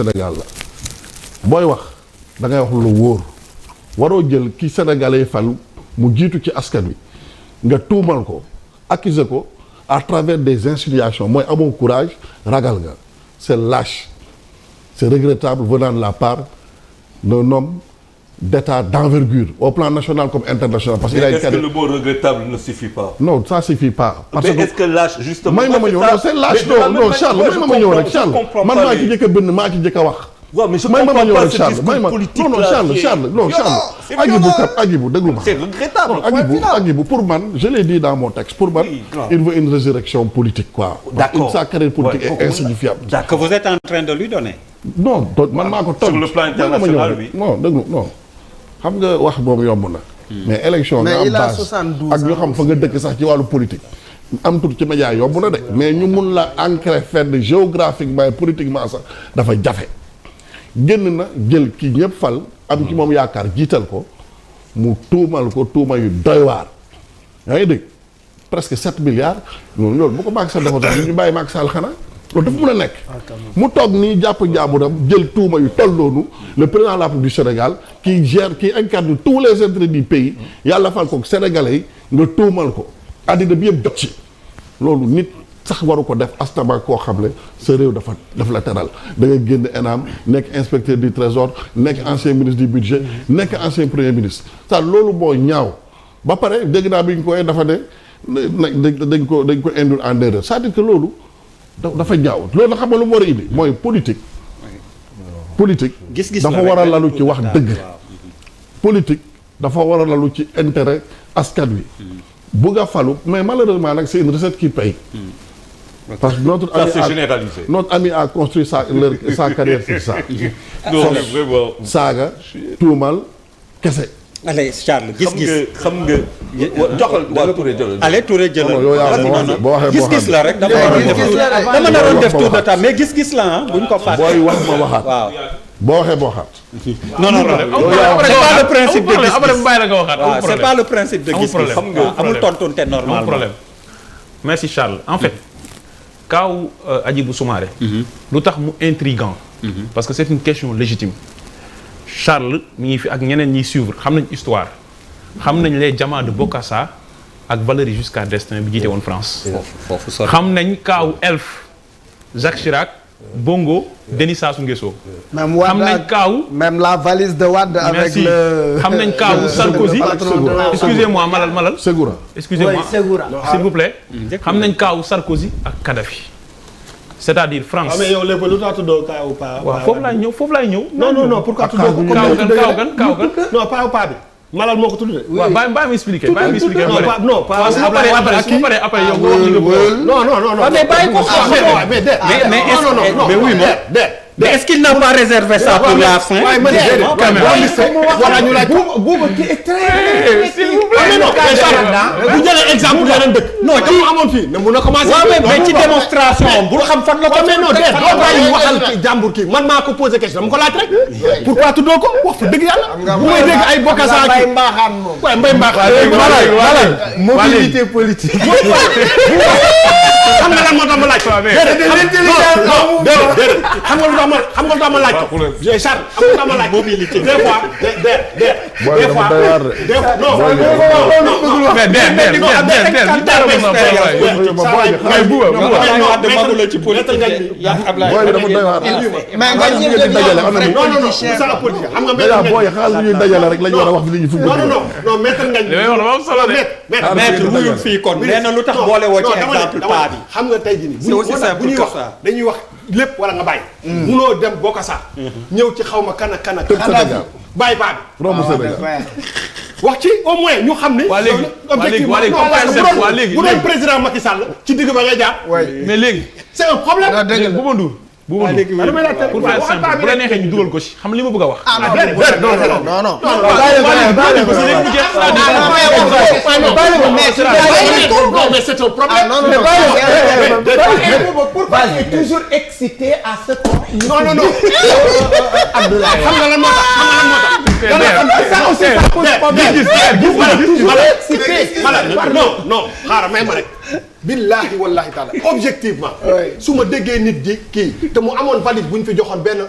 Sénégal la booy wax da ngay wax lu wóor waroo jël ki sénégalais fal mu jiitu ci askan wi nga tuumal ko accuser ko à travers des insinuations mooy amoo courage ragal nga c'est lâche c'est regrettable venant de la part d'un homme d'État d'envergure au plan national comme international. Parce qu'il a est-ce que le mot regrettable ne suffit pas? Non, ça suffit pas. Parce mais que est-ce que lâche justement? non, c'est lâche. Non, Charles, ma ñëw rek Charles. Man maa ci njëkk a bind maa ci njëkk a wax. waaw mais je comprends pas ce discours politique là. Non, Charles. Agibou, déglu ma. C'est regrettable. Agibou, pour man, je l'ai dit dans mon texte, pour man, il veut une résurrection politique quoi. D'accord. Sa carrière politique est insignifiante. Que vous êtes en train de lui donner. Non, man maa ko sur le plan international oui. Non, déglu non. Xam nga wax boobu yomb na. mais élection nga am base ak ñu xam fa nga dëkk sax ci wàllu politique. am tur ci média yomb na de mais ñu mun la ancrer fenn géographiquement et politiquement sax dafa jafe. génn na jël ki ñëpp fal am ci moom yaakaar jiital ko mu tuumal ko tuuma yu doy waar. yaa ngi dégg presque 7 milliards loolu bu ko Macky Sall defoon sax ñu bàyyi Macky Sall xanaa. loolu dafa mën a nekk mu toog nii jàpp jaaburam jël tuuma yu toll noonu le président de la République du Sénégal qui gère qui incarne tous les intérêts du pays yàlla fal ko sénégalais yi nga tuumal ko àddina bi yëpp jot ci loolu nit sax waru ko def astama koo xam ne sa réew dafa la teral da nga génn ENAM nekk inspecteur du trésor nekk ancien ministre du budget nekk ancien premier ministre ça loolu moo ñaaw ba pare dégg naa bi ñu koy dafa ne dañ ko induire en erreur c'est-à-dire que loolu dafa ñaaw loolu na xam nga lu mu war a indi mooy politique dafa war a lalu ci wax dëgg politique dafa war a lalu ci intérêt askan wi bugg a falu mais malheureusement nag c'est une recette qui paye parce que notre ami a construit sa carrière sur ça saaga tuumal kese. allez Charles gis-gis xam nga joxal waa Touré jëlal. allez Touré jëlal. boo waxee gis-gis la rek dama naroon def tour de table mais gis-gis la ah buñ ko fàtte. booy wax ma waxaat. waaw boo waxee boo waxaat. non c'est pas le principe de gis-gis. C'est pas le principe de gis-gis. xam nga amul tontonte normal. amul problème merci Charles en fait. kaaw Hadjibou Soumaré. lu tax mu intriguant. parce que c'est une question légitime. Charles mi ngi fi ak ñeneen ñiy suivre xam nañ histoire xam nañ les diamants de Bokassa ak Valéry Giscard d'Estaing bi jiite woon France. xam nañ kaaw Elf Jacques Chirac Bongo Denis Sassou Nguesso. xam nañ kaaw même la valise de Wade avec le. xam nañ kaaw Sarkozy excusez-moi Malal Segura excusez-moi s'il vous plaît. xam nañ kaaw Sarkozy ak Kadhafi. c'est-à-dire France. mais yow lépp lu tax tuddoo kaaw paa. waaw foofu laay ñëw. non pourquoi tuddoo ko. kaaw gan. non paa bi. Malal moo ko tudd de. waaw bàyyi ma expliquer. non pas après yow nga wax li nga bëgg. non. mais bàyyi ko mais oui mais est-ce qu'il n'a pas réservé ça pour la fin? waaye man voilà ñu laaj boobu qui est très s'il vous plaît. bu jëlee exemple yeneen dëkk. non ci amoon fii ne mun na commencer. mais ci démonstration bul xam fan la ko. mais non doo bàyyi waxal ci jàmbur kii man maa ko posé question dama ko laaj rek. pourquoi tuddoo ko wax fa dëgg yàlla. bu may dégg ay Bokassa Mbaye Mbaxaan moom. waaye Mbaye Mbaxaan. mobilité politique. xam nga lan moo tax ma laaj ko. déedéet xam nga lu tax ma laaj ko. Charles xam nga lu tax ma laaj ko. mobilité des fois non maître ngañ wuyul fii kon nee na lu tax boole woo ci exemple paa bi. xam nga tey jii nii bu ñuy wax dañuy wax lépp wala nga bàyyi. munoo dem Bokassa. ñëw ci xaw ma kan ak bàyyi paa bi. romb Sénégal. wax ci au moins ñu xam ni. waa léegi bu doon président Macky Sall ci digg ba ngay jaar. mais léegi. c'est un problème. Bouba Ndour pour faire simple bu la neexee ñu dugal ko ci xam li ma bëgg a wax. non. mais c'est un problème. Pourquoi tu es toujours excité à ce point? Non. Abdoulaye xam nga lan moo tax. Ça aussi ça pose problème. Non xaaral may ma rek. billahi wallahi taala objectivement. su ma déggee nit ji kii te mu amoon valide bu ñu fi joxoon benn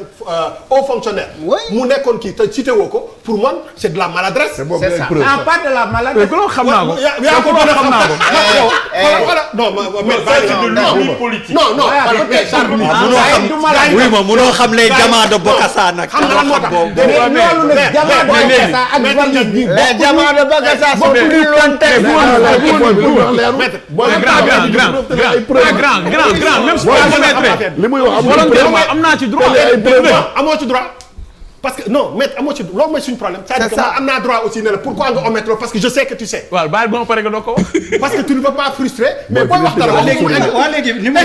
haut fonctionnaire. mu nekkoon kii te cité woo ko pour man c' est de la maladresse. c'est ça pas de la maladresse. mais xam naa ko. yaa ko gën a xam naa ko. munoo xam les jamono de Bokassa nag. xam nga lan moo tax loolu nag jamono de Bokassa ak valide bi. les jamono de Bokassa sont plus lointains. grand même si li muy wax volontairement am naa ci droit. amoo ci droit parce que non maître amoo ci loolu mooy suñu problème. c'est-à-dire que man am naa droit aussi ne la pourquoi nga omettre loolu parce que je sais que tu sais. waaw bàyyi ba ma pare nga doo ko wax. parce que tu ne veux pas frustrer. mais booy wax dara léegi ni mu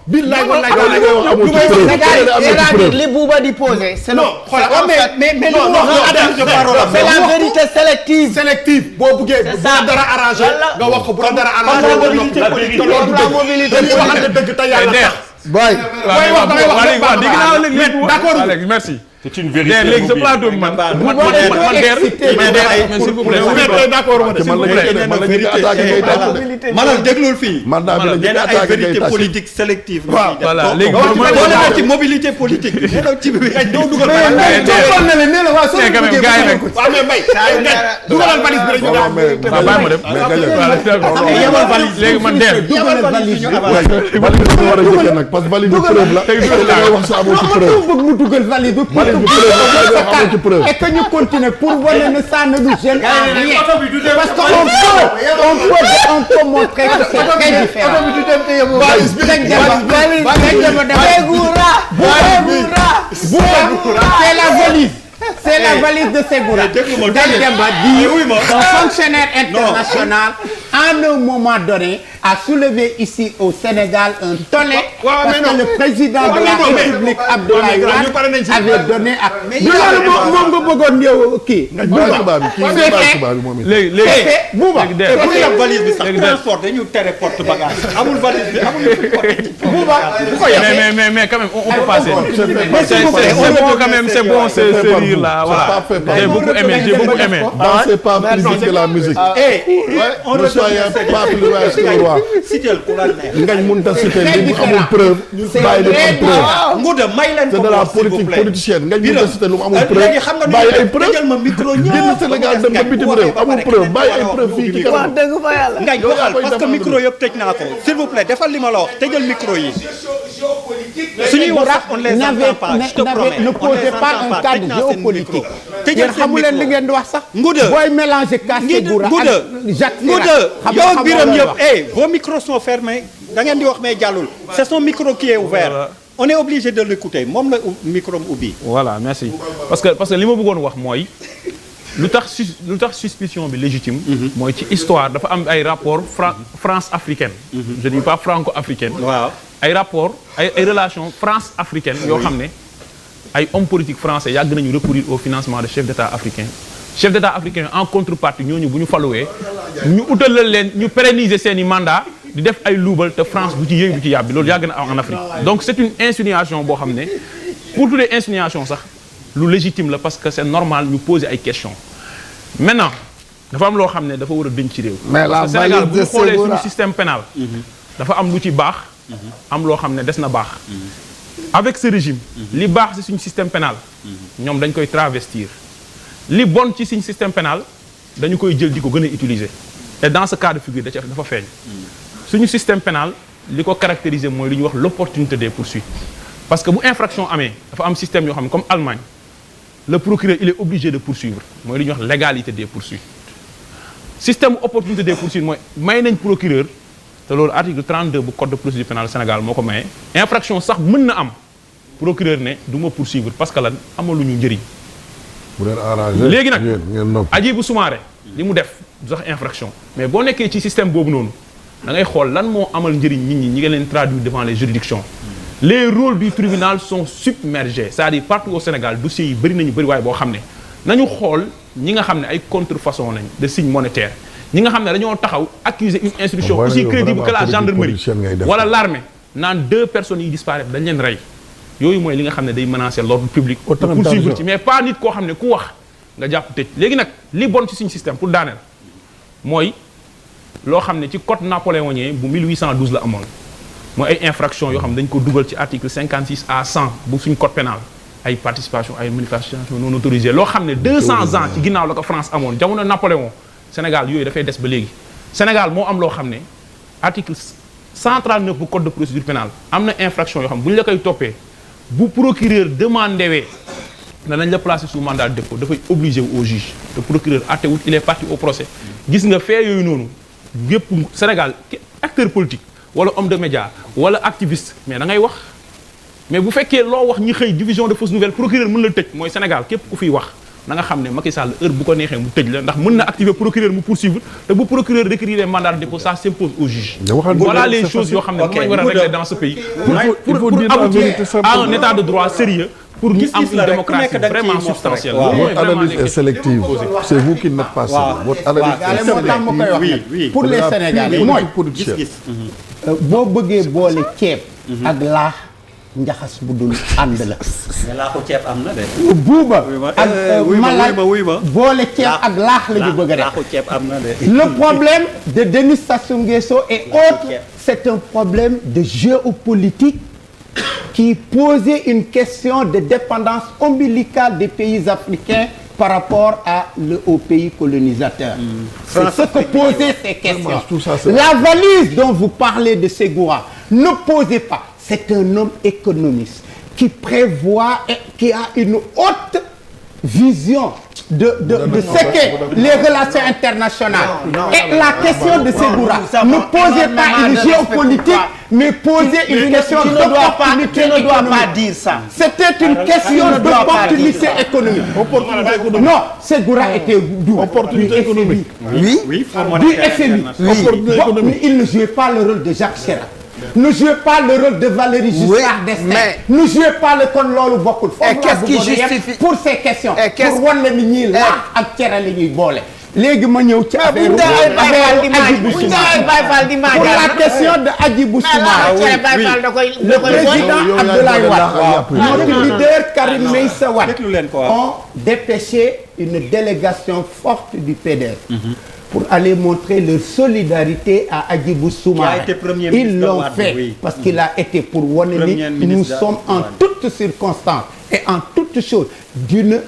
billaay wallaay li Bouba di poser. c'est non xoolal mais c'est la vérité sélective. sélective boo buggee bu la dara arrangé nga wax ko bu la dara arrangé la mobilité dañuy waxante dëgg te yàlla tax. boy d'accord merci. c'est une vérité. léegi sa plateau bi man s'il vous plaît. manal déglul fii. nee na ay vérité politique sélective. voilà léegi ci mobilité politique bi. doo dugal dugalal valise bi léegi man der valise bi war a jëkkee nag parce que valise bi preuve la te li ngay wax sa amoo ci preuve. bëgg mu dugal valise bi et que ñu continuer pour wane ne ça ne nous gêne en rien parce que on peut montrer que c'est très différent. C'est la valise. C'est la valise de Ségura. Demba dit un fonctionnaire international à un moment donné a soulevé ici au Sénégal un tollé parce que le président de la République Abdoulaye Wade avait donné ak. loolu moom nga bëggoon yow kii. léegi Bouba valise bi sax transport dañu tere porte bagage amul valise bi amul Bouba mais quand même on peut passer. quand même c'est bon c'est rire là voilà. J'ai beaucoup aimé. Dansez pas plus vite que la musique. Ne soyez pas plus loin que le roi. Ngañ mënut a citer li mu amul preuve. bàyyi li mu am preuve. Ngouda may leen c'est de la politique politicienne ngañ mënut a citer lu mu amul preuve. bàyyi ay preuve génn Sénégal dem ba bitim réew amul preuve bàyyi ay preuve fii ci kanam. ngañ waxal parce que micro yëpp tëj naa ko s'il vous plaît defal li ma la wax tëjal micro yi. suñuy wax sax on les entend pas je te promets ne posez pas un cadre géopolitique. tëjal seen xamu leen li ngeen di wax sax. Ngouda booy mélanger Ségura ak Jacques Chirac. yow Biram yëpp vos micros sont fermés da ngeen di wax mais jàllul c'est son micro qui est ouvert. on est obligé de l'écouter moom la micro am ubbi. voilà merci parce que li ma bëggoon wax mooy lu tax suspicion bi légitime. mooy ci histoire dafa am ay rapport France africaine. je dis pas franco-africaine. waaw ay rapport ay relations France africaine yoo xam ne ay hommes politiques français yàgg nañu recourir au financement de chefs d'État africains. chefs d'État africains en contrepartie ñooñu bu ñu faluwee ñu utal leen ñu pérenniser seen i mandat di def ay luubal te France du ci yëy du ci yàbbi loolu yàgg na en Afrique. donc c'est une insinuation boo xam ne pour toutes les insinuations sax lu légitime la parce que c'est normal ñu poser ay questions maintenant dafa am loo xam ne dafa war a dëñ ci réew. mais la Sénégal bu ñu xoolee suñu système pénal dafa am lu ci baax. am loo xam ne des na baax. avec ce régime. li baax ci suñu système pénal. ñoom dañ koy travestir. li bon ci suñu système pénal dañu koy jël di ko gën a utiliser. et dans ce cas de figure dafa feeñ. suñu système pénal li ko caractériser mooy li ñuy wax l'opportunité des poursuites. parce que bu infraction amee dafa am système yoo xam ne comme Allemagne le procureur il est obligé de poursuivre mooy li ñuy wax légalité des poursuites. système opportunité des poursuites mooy may nañ procureur te loolu article 32 bu code de procédure pénale Sénégal moo ko maye. infraction sax mën na am procureur ne du ma poursuivre parce que lan amaluñu njëriñ. bu leen arrangé léegi nag Hadjibou Soumaré li mu def du sax infraction mais boo nekkee ci système boobu noonu da ngay xool lan moo amal njëriñ nit ñi nga leen traduire devant les juridictions. les rôles du tribunal sont submergés c'est-à-dire partout au Sénégal dossiers yi bëri nañu bëri waaye boo xam ne nañu xool ñi nga xam ne ay contrefaçon nañ de signe monétaire ñi nga xam ne dañoo taxaw accuser une institution aussi crédible que la gendarmerie wala l'armée naan 2 personnes yi disparaître dañ leen rey yooyu mooy li nga xam ne day menacer l'ordre public poursuivre ci mais pas nit koo xam ne ku wax nga jàpp tëj léegi nag li bon ci suñu système pour daaneel mooy loo xam ne ci code napoléonien bu 1812 la amoon mooy ay infractions yoo xam ne dañ ko dugal ci article 56 à 100 bu suñ code pénal ay participation ay manifestation non autorisée loo xam ne 200 ans ci ginnaaw la ko France amoon jamono Napoléon Sénégal yooyu dafay des ba léegi Sénégal moo am loo xam ne article 139 bu code de procédure pénale am na infraction yoo xam bu ñu la koy toppee bu procureur demandé wee danañ la placer sous mandat de dépôt dafay obligé wu au juge le procureur attewut il est parti au procès gis nga fee yooyu noonu yépp Sénégal acteur politique wala homme de média wala activiste mais da ngay wax mais bu fekkee loo wax ñi xëy division de fausses nouvelles procureur mën la tëj mooy Sénégal képp ku fiy wax na nga xam ne Macky Sall heure bu ko neexee mu tëj la ndax mën na activer procureur mu poursuivre te bu procureur requérir mandat de dépôt ça s'impose au juge. Voilà les choses yoo xam ne moom lañ war a régler dans ce pays. pour aboutir à un état de droit sérieux pour ñu am une démocratie vraiment substantielle. Votre analyse est sélective. C'est vous qui n'êtes pas sûr. Votre analyse est sélective. Pour les Sénégalais mooy gis-gis. boo bëggee boole ceeb. ak laax njaxas bu dul ànd la. mais laaxu ceeb am na de. buuba ak malade boole ceeb ak laax la ñu bëgg a def. laaxu ceeb am na de. Le problème de Denis Sassou Nguesso et autres, c'est un problème de géopolitique qui posait une question de dépendance ombilicale des pays africains par rapport aux pays colonisateurs. C'est ce que posaient ces questions. La valise dont vous parlez de Ségura ne posait pas. C'est un homme économiste qui prévoit et qui a une haute vision de ce qu'est les relations internationales. Et la question de Ségura ne posait pas une géopolitique, mais posait une question d'opportunité économique. Tu ne dois pas dire ça. C'était une question d'opportunité économique. Non, Ségura était d'où? Opportunité économique. Oui, du FMI. Mais il ne jouait pas le rôle de Jacques Chirac. Ne jouez pas le rôle de Valéry Giscard d'Estaing. Ne jouez pas le kon loolu bokkul. Et qu'est-ce qui justifie pour ces questions? Pour wan la ni ñuy laax ak cere la ñuy boole. léegi ma ñëw ci affaire Hadjibou Soumaré. Pour la question de Hadjibou Soumaré. Le président Abdoulaye Wade, notre leader Karim Meïssa Wade ont dépêché une délégation forte du PDS. Pour aller montrer leur solidarité à Hadjibou Soumaré. Ils l'ont fait parce qu'il a été pour wane ni nous sommes en toutes circonstances et en toutes choses d'une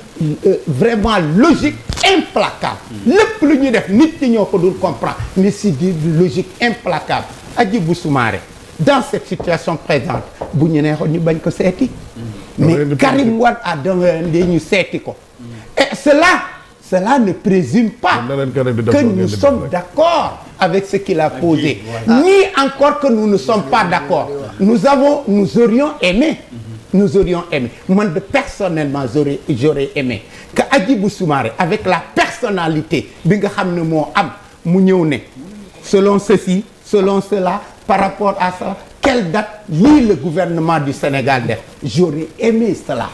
vraiment logique implacable. Lépp lu ñuy def nit ñi ñoo ko dul comprendre mais c'est d'une logique implacable. Hadjibou Soumaré dans cette situation présente bu ñu neexoon ñu bañ ko seeti mais Karim Wade a demandé ñu seeti ko et cela ne présume pas que nous sommes d'accord avec ce qu'il a posé, ni encore que nous ne sommes pas d'accord. Nous aurions aimé. Moi, personnellement, j'aurais aimé que Hadjibou Soumaré, avec la personnalité, bi nga xam ne moo am mu ñëw ne selon ceci, selon cela, par rapport à ça, quelle date lii le gouvernement du Sénégal def. J'aurais aimé cela.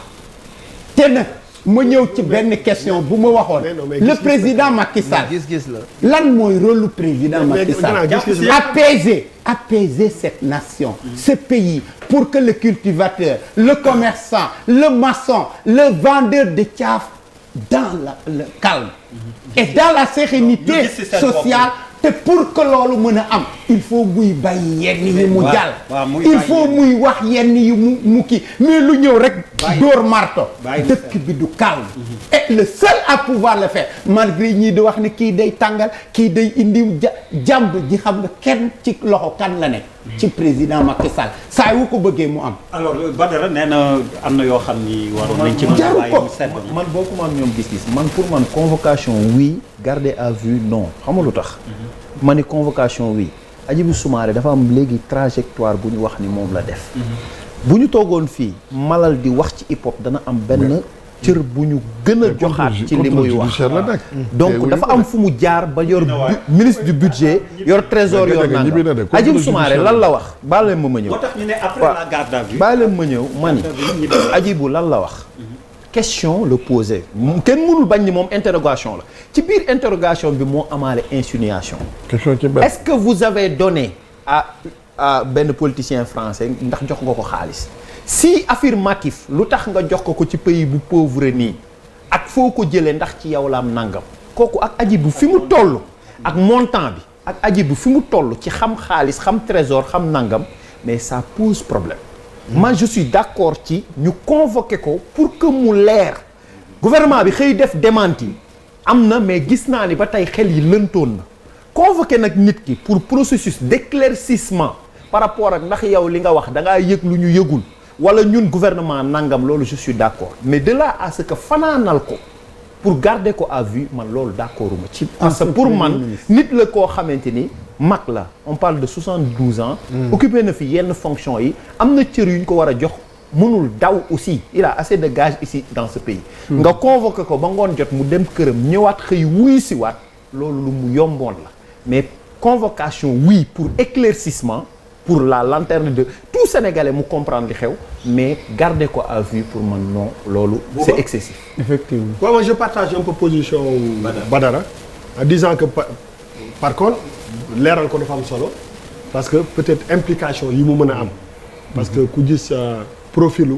te nag ma ñëw ci benn question bu ma waxoon le président Macky Sall lan mooy rôle lu président Macky Sall apaiser cette nation ce pays pour que le cultivateur le commerçant le maçon le vendeur de caaf dans le calme et dans la sérénité sociale te pour que loolu mën a am il faut muy bàyyi yenn yi mu jàll il faut muy wax yenn yi mu kii mais lu ñëw rek dóor marto dëkk bi du calme et le seul à pouvoir le faire malgré ñii di wax ne kii day tàngal kii day indi jàmb ji xam nga kenn ci loxo kan la nekk ci président Macky Sall saa yu ko bëggee mu am alors Badara nee na am na yoo xam ni waroon nañ ci jaru ko man bokkuma ak ñoom gis-gis man pour man convocation oui garder à vue non xam nga lu tax ma ni convocation oui Hadjibou Soumaré dafa am léegi trajectoire bu ñu wax ni moom la def bu ñu toogoon fii malal di wax ci hip hop dana am benn cër bu ñu gën a joxaat ci li muy wax donc dafa am fu mu jaar ba yor ministre du budget yor trésor yor nanga Hadjibou Soumaré lan la wax bàyyi leen ma ñëw moo tax ñu ne après la garde à vue bàyyi leen ma ñëw ma ni Hadjibou lan la wax question le poser kenn mënul bañ ni moom interrogation la ci biir interrogation bi moo amaale insinuation est-ce que vous avez donné à benn politicien français ndax jox nga ko xaalis si affirmatif lu tax nga jox ko ci pays bu pauvre nii ak foo ko jëlee ndax ci yow la am nangam kooku ak Hadjibou fi mu toll ak montant bi ak Hadjibou fi mu toll ci xam xaalis xam trésor xam nangam mais ça pose problème. Moi je suis d'accord ci ñu convoquer ko pour que mu leer gouvernement bi xëy def démenti am na mais gis naa ni ba tey xel yi lëntoon na convoquer nag nit ki pour processus d'éclaircissement par rapport ak ndax yow li nga wax da ngaa yëg lu ñu yëgul wala ñun gouvernement nangam loolu je suis d'accord mais de là à ce que fanaanal ko pour garder ko à vue man loolu d'accorduma ci parce que pour man nit la koo xamante ni mag la on parle de 72 ans occupé na fi yenn fonction yi am na cër yu ñu ko war a jox mënul daw aussi il a assez de gage ici dans ce pays nga convoqué ko ba ngoon jot mu dem këram ñëwaat xëy wuy si waat loolu lu mu yomboon la mais convocation oui pour éclaircissement pour la lanterne de tout Sénégalais mu comprendre li xew mais garder ko à vue pour man non loolu c'est excessif effectivement ouais, moi je partage un peu position Badara en disant que par contre leeral ko dafa am solo parce que peut-être implication yi mu mën a am parce que ku gis profilu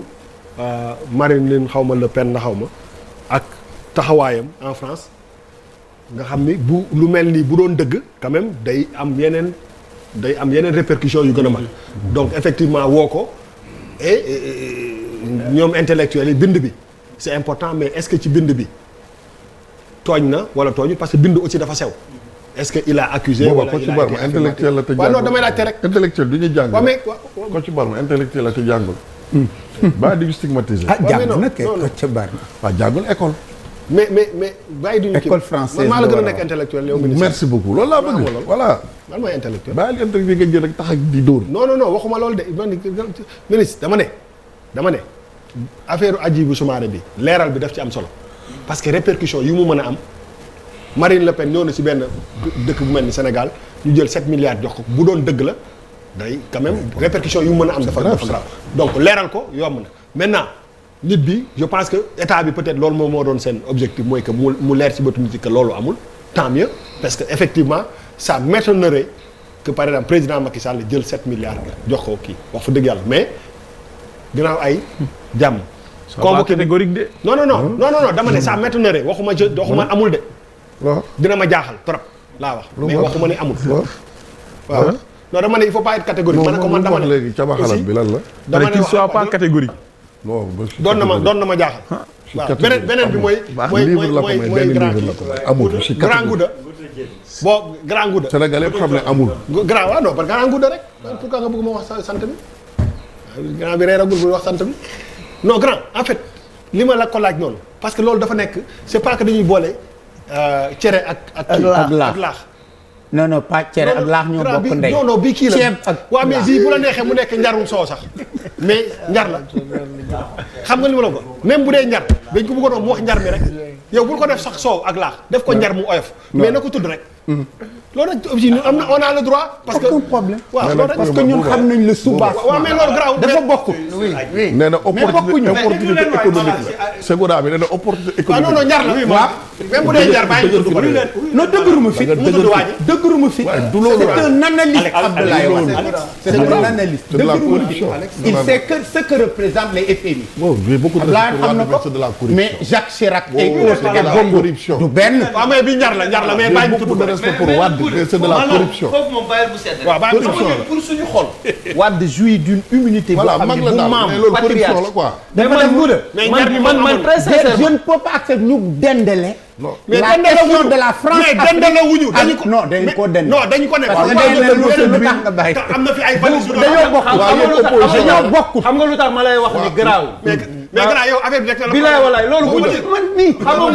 Marine Le Pen na xaw ma ak taxawaayam en France nga xam ni bu lu mel ni bu doon dëgg quand même day am yeneen répercussions yu gën a mag donc effectivement woo ko et ñoom intellectuels yi bind bi c'est important mais est-ce que ci bind bi tooñ na wala tooñu parce que bind aussi dafa sew est-ce que il a accusé wala il a été intellectuel la te jàngul non damay laajte rek intellectuel du ñu jàng waaw mais ko ci bar ma intellectuel la te jàngul ba di stigmatiser jàng na kay ko ca bar waaw jàngul école mais bàyyi duñu école française maa la gën a nekk intellectuel yow ministre merci beaucoup loolu laa bëgg voilà lan mooy intellectuel bàyyi intellectuel nga jël rek tax ak di dóor non waxuma loolu de ministre dama ne affaire Hadjibou Soumaré bi leeral bi daf ci am solo parce que répercussion yu mu mën a am Marine Le Pen ñëw na ci benn dëkk bu mel ni Sénégal ñu jël 7 milliards jox ko bu doon dëgg la day quand même répercussion yu mu mën a am dafa grave donc leeral ko yomb na maintenant nit bi je pense que état bi peut-être loolu moom moo doon seen objectif mooy que mu leer ci bëtu nit que loolu amul tant mieux parce que effectivement ça m'étonnerait que par exemple président Macky Sall jël 7 milliards jox ko kii wax fa dëgg yàlla mais ginnaaw ay jàmm. convoqué catégorique de. non dama ne ça m'étonnerait waxuma amul de. waaw dina ma jaaxal trop laa wax. mais waxuma ne amul. waaw non dama ne il faut pas être catégorique. ma ne ko man dama ne léegi caba xalaat bi lan la. dama ne qu'il soit pas catégorique. non doon na ma jaaxal. waaw beneen bi mooy grand gouda bon grand gouda Sénégal yëpp xam ne amul grand waaw non parce que grand gouda rek pourquoi nga bëgg ma wax sant bi grand bi reeragul bu wax sant bi non grand en fait li ma la ko laaj noonu parce que loolu dafa nekk c'est pas que dañuy boole cere ak laax non pas cere ak laax ñoo bokk ndey non bii kii la ceeb ak waaw mais bii bu la neexee mu nekk njarum soo sax mais njar la xam nga li ma la ko même bu dee njar dañ ko bëggoon mu wax njar mi rek yow bul ko def sax soow ak laax def ko njar mu oyof mais na ko tudd rek loolu rek aussi am na on a le droit parce que aucun problème waaw loolu rek parce que ñun xam nañ le soubassement waaw mais loolu garaaw dafa bokkul nee na opportunité économique la Segura bi nee na opportunité économique non njar la waaw même bu dee njar bàyyi tudd ko non dëgëruma fi dëgëruma fi du loolu c'est un analyste Abdoulaye Wade c'est un analyste dëgëruma fi il sait que ce que représente les FMI de la corruption mais Jacques Chirac et autres et Bongo du benn waaw mais bi njar la mais bàyyi tudd ko respect pour Wade c'est de la corruption foofu moom bàyyil bu sedd waaw bàyyil pour suñu xol Wade jouit d'une immunité boo xam ne bu maam mais loolu corruption la quoi dafa def gudd man très sincèrement je ne peux pas accepter ñu dendale mais la question de la France mais dendale wuñu dañu ko non dañu ko dendale non dañu ko ne parce que am na fi ay valise dañoo bokk xam nga lu tax ma lay wax ni garaaw mais gannaaw yow affaire bi rek la bilaay walaay loolu bu ci man nii xam nga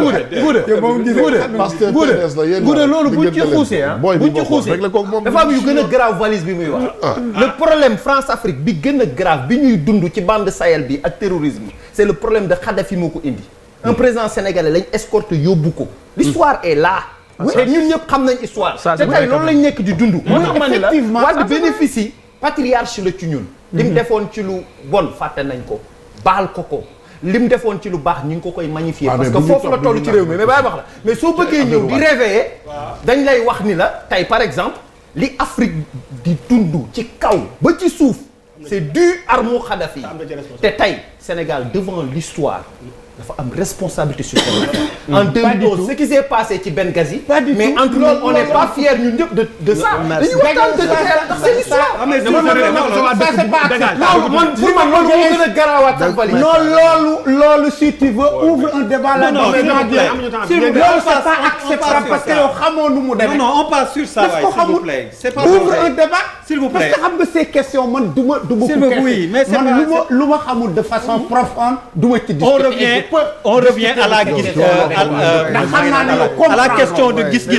guude loolu buñ ci xuusee buñ ci xuusee dafa am yu gën a grave valise bi muy wax le problème France-Afrique bi gën a grave bi ñuy dund ci bande Sahel bi ak terrorisme c'est le problème de Kadhafi moo ko indi un président sénégalais lañ escorte yóbbu ko l'histoire est là te ñun ñëpp xam nañ histoire te tey loolu lañ nekk di dund moo tax ma ni la Wade bénéficie patriarche la ci ñun lim defoon ci lu bon fàtte nañ ko baal ko lim defoon ci lu baax ñu ngi ko koy magnifier parce que foofu la toll ci réew mi mais bàyyi wax la mais soo bëggee ñëw di réveiller dañ lay wax ni la tey par exemple li Afrique di dund ci kaw ba ci suuf c'est dû à Kadhafi te tey Sénégal devant l'histoire dafa am responsabilité sur ce en 2012 ce qui s'est passé ci Benghazi mais entre nous on n'est pas fiers ñun ñëpp de ça dañuy waxtaan de c'est l'histoire man pour man loolu moo gën a garaawaat sax valise non loolu si tu veux ouvre un débat là loolu c'est pas acceptable parce que yow xamoo nu mu demee non on passe sur ça s'il vous plaît c'est pas ouvre un débat s'il vous plaît parce que xam nga ces questions man du ma man lu ma xamul de façon profonde du ma ci discuter on revient à la question de gis-gis bi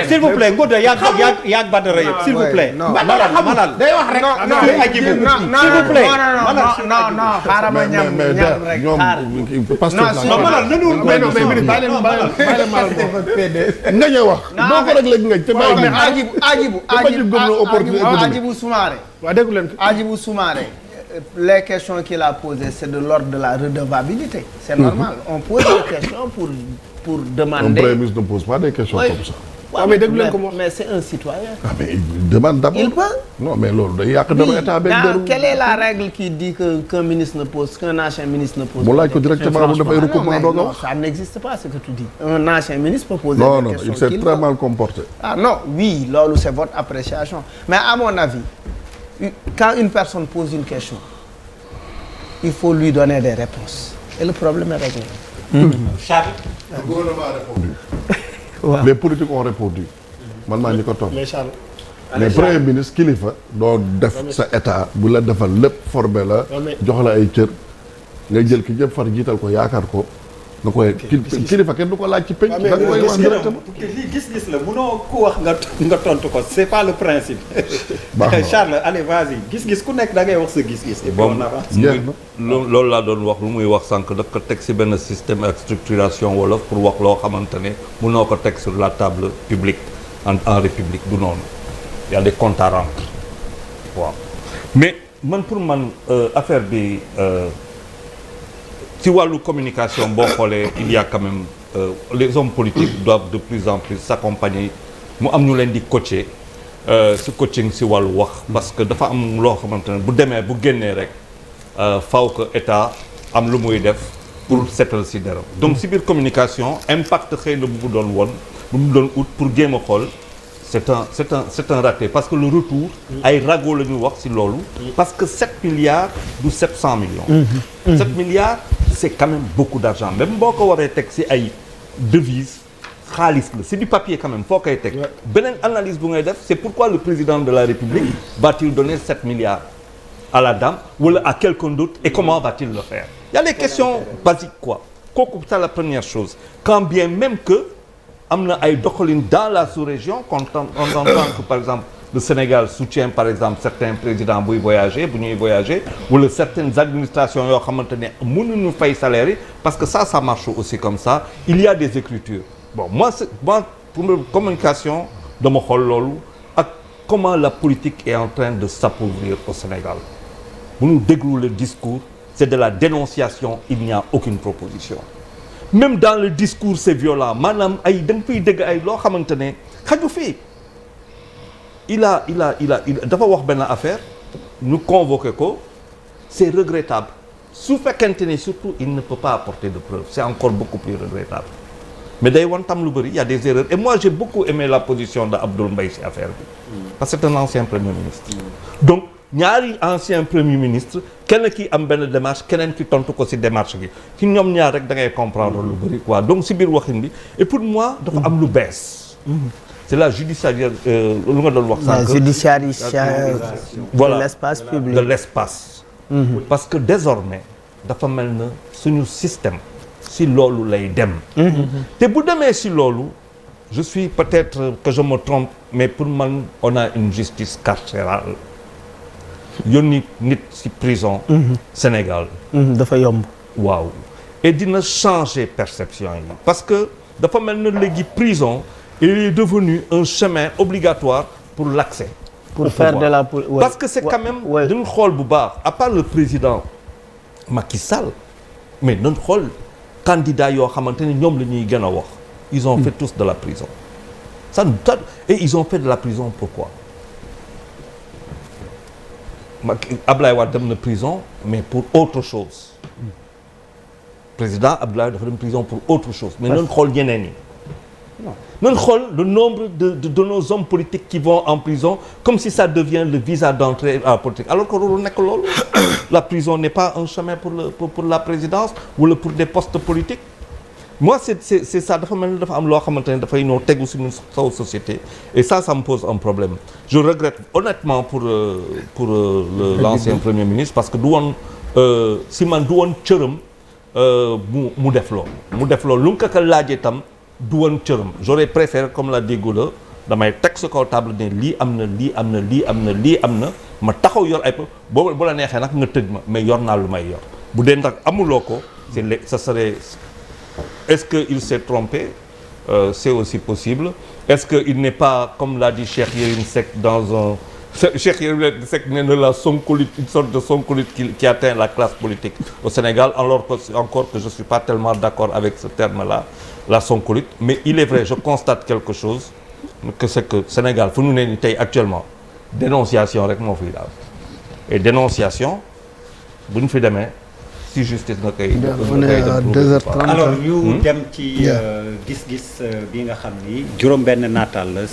s'il vous plaît Ngoda yaag Badara yëpp s'il vous plaît Malal day wax rek s'il vous plaît non xaaral ma ñam rek nga ñëw wax boo ko rek léegi nga te Hadjibou Soumaré Hadjibou Soumaré les questions qu'il a posées c'est de l'ordre de la redevabilité c'est normal on pose des questions pour demander. Un premier ministre ne pose pas des questions comme ça. Mais c'est un citoyen. Ah mais il demande d'abord. Il peut. Non mais loolu day yàq dama état beeg dëru. Quelle est la règle qui dit qu'un ministre ne pose qu'un ancien ministre ne pose. mu laaj ko directement mu dafay recoupement doog a wax. Ça n'existe pas ce que tu dis. Un ancien ministre peut poser des questions. Non il s'est très mal comporté. Ah non oui loolu c'est votre appréciation mais à mon avis quand une personne pose une question il faut lui donner des réponses et le problème est réglé. Charles. Le gouvernement a répondu. Ouais. Les politiques ont répondu. man maa ñu ko topp. mais premier ministre kilifa doo def sa état bu la defal lépp formé la jox la ay cër nga jël ki ñëpp far jiital ko yaakaar ko nga koy kilifa kenn du ko laaj ci penc. da nga koy wax directement. lii gis-gis la munoo ku wax nga tontu ko c'est pas le principe. Charles allez vas-y gis-gis ku nekk da ngay wax sa gis-gis. bon loolu laa doon wax lu muy wax sànq daf ko teg ci benn système ak structuration wolof pour wax loo xamante ne munoo ko teg sur la table publique en république du noonu. Il y a des comptes à rendre waaw mais man pour man affaire bi ci wàllu communication boo xoolee il y a quand même les hommes politiques doivent de plus en plus s'accompagner mu am ñu leen di coacher ci coaching ci wàllu wax parce que dafa am loo xamante ne bu demee bu génnee rek faaw que état am lu muy def pour seetal ci dara donc ci biir communication impact xëy na bu mu doon woon bu mu doon ut pour jéem a xool c'est un raté parce que le retour ay rago la ñu wax ci loolu parce que 7 milliards du 700 millions 7 milliards c'est quand même beaucoup d'argent même boo ko waree teg ci ay devises xaalis la c'est du papier quand même foo koy teg beneen analyse bu ngay def c'est pourquoi le président de la République va-t-il donner 7 milliards à la dame wala à quelqu'un d'autre et comment va-t-il le faire il y a des questions basiques quoi kooku c'est la première chose quand bien même que am na ay doxalin dans la sous-région on entend que par exemple le Sénégal soutient par exemple certains présidents buy voyager bu ñuy voyager wala certaines administrations yoo xamante ne mënuñu fay salaire yi parce que ça marche aussi comme ça il y a des écritures bon moi pour la communication dama xool loolu ak comment la politique est en train de s'appauvrir au Sénégal bu ñu déglu le discours c'est de la dénonciation il n'y a aucune proposition même dans le discours c'est violent maanaam ay da nga fiy dégg ay loo xamante ne xaju fii il a dafa wax benn affaire ñu convoqué ko c'est regrettable su fekkente ne surtout il ne peut pas apporter de preuves c'est encore beaucoup plus regrettable mais day wan tam lu bëri il y a des erreurs et moi j'ai beaucoup aimé la position de Abdoul Mbaye ci affaire bi parce que c'est un ancien premier ministre donc ñaari ancien premier ministre kenn ki am benn démarche keneen ki tontu ko ci démarche gi ci ñoom ñaar rek da ngay comprendre lu bëri quoi donc ci biir waxin bi et pour moi dafa am lu bees c'est la judiciarisation lu nga doon wax sànq voilà de l'espace public de l'espace parce que désormais dafa mel na suñu système ci loolu lay dem te bu demee ci loolu je suis peut-être que je me trompe mais pour man on a une justice carcérale yónni nit ci prison Sénégal dafa yomb waaw et dina changer perception yi parce que dafa mel na léegi prison il est devenu un chemin obligatoire pour l'accès pour faire de la parce que c'est quand même dañu xool bu baax à part le président Macky Sall mais dañu xool candidat yoo xamante ne ñoom la ñuy gën a wax ils ont fait tous de la prison et ils ont fait de la prison pourquoi Ablaye Wade dem na prison mais pour autre chose président Abdoulaye dafa dem prison pour autre chose mais nañ xool ñeneen ñi nañ xool le nombre de nos hommes politiques qui vont en prison comme si ça devient le visa d'entrée en politique alors que loolu nekk loolu la prison n'est pas un chemin pour la présidence wala pour des postes politiques moi c'est ça dafa mel ni dafa am loo xamante ne dafay ñëw tegu suñu saw société et ça me pose un problème je regrette honnêtement pour l'ancien premier ministre parce que du woon si man du woon cëram mu def loolu lu nga ko laajee tam du woon cëram j'aurais préféré comme la déggu la damay teg sa kaw table ne lii am na ma taxaw yor ay boobu bu la neexee nag nga tëj ma mais yor naa lu may yor bu dee ndax amuloo ko ça serait est-ce que il s'est trompé c'est aussi possible est-ce que il n'est pas comme l'a dit Cheikh Yérim Seck Cheikh Yérim Seck nee na la sonkolite une sorte de sonkolite qui atteint la classe politique au Sénégal alors que encore que je suis pas tellement d'accord avec ce terme-là la sonkolite mais il est vrai je constate quelque chose que c'est que Sénégal fu ñu ne ni tey actuellement dénonciation rek moo fiy daal et dénonciation bu ñu fi demee si justice nga koy. on est à 2h30 alors ñu dem ci gis-gis bi nga xam ni juróom-benn naataal la.